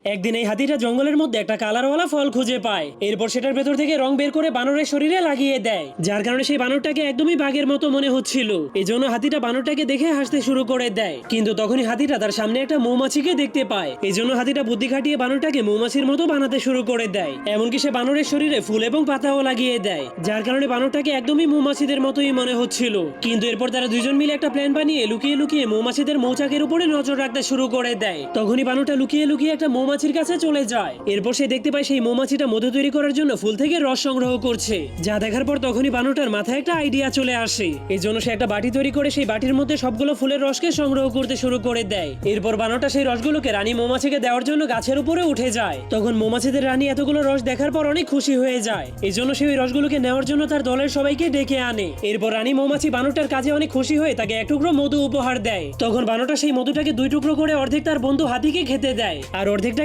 একদিন এই হাতিটা জঙ্গলের মধ্যে একটা কালারওয়ালা ফল খুঁজে পায়। এরপর সেটার ভেতর থেকে রং বের করে বানরের শরীরে লাগিয়ে দেয়, যার কারণে সেই বানরটাকে একদমই বাঘের মতো মনে হচ্ছিল। এজন্য হাতিটা বানরটাকে দেখে হাসতে শুরু করে দেয়। কিন্তু তখনই হাতিটা তার সামনে একটা মৌমাছিকে দেখতে পায়। এজন্য হাতিটা বুদ্ধি খাটিয়ে বানরটাকে মৌমাছির মতো বানাতে শুরু করে দেয়। এমনকি সে বানরের শরীরে ফুল এবং পাতাও লাগিয়ে দেয়, যার কারণে বানরটাকে একদমই মৌমাছিদের মতোই মনে হচ্ছিল। কিন্তু এরপর তারা দুইজন মিলে একটা প্ল্যান বানিয়ে লুকিয়ে লুকিয়ে মৌমাছিদের মৌচাকের উপরে নজর রাখতে শুরু করে দেয়। তখনই বানরটা লুকিয়ে লুকিয়ে একটা মৌমাছির কাছে চলে যায়। এরপর সে দেখতে পায় সেই মৌমাছিটা মধু তৈরি করার জন্য ফুল থেকে রস সংগ্রহ করছে। যা দেখার পর তখনই বানরটার মাথায় একটা আইডিয়া চলে আসে। এর জন্য সে একটা বাটি তৈরি করে সেই বাটির মধ্যে সবগুলো ফুলের রসকে সংগ্রহ করতে শুরু করে দেয়। এরপর বানরটা সেই রসগুলোকে রানী মৌমাছিকে দেওয়ার জন্য গাছের উপরে উঠে যায়। তখন মৌমাছিদের রানী এতগুলো রস দেখার পর অনেক খুশি হয়ে যায়। এই জন্য সে ওই রসগুলোকে নেওয়ার জন্য তার দলের সবাইকে ডেকে আনে। এরপর রানী মৌমাছি বানরটার কাজে অনেক খুশি হয়ে তাকে এক টুকরো মধু উপহার দেয়। তখন বানরটা সেই মধুটাকে দুই টুকরো করে অর্ধেক তার বন্ধু হাতিকে খেতে দেয়, আর অর্ধেকটা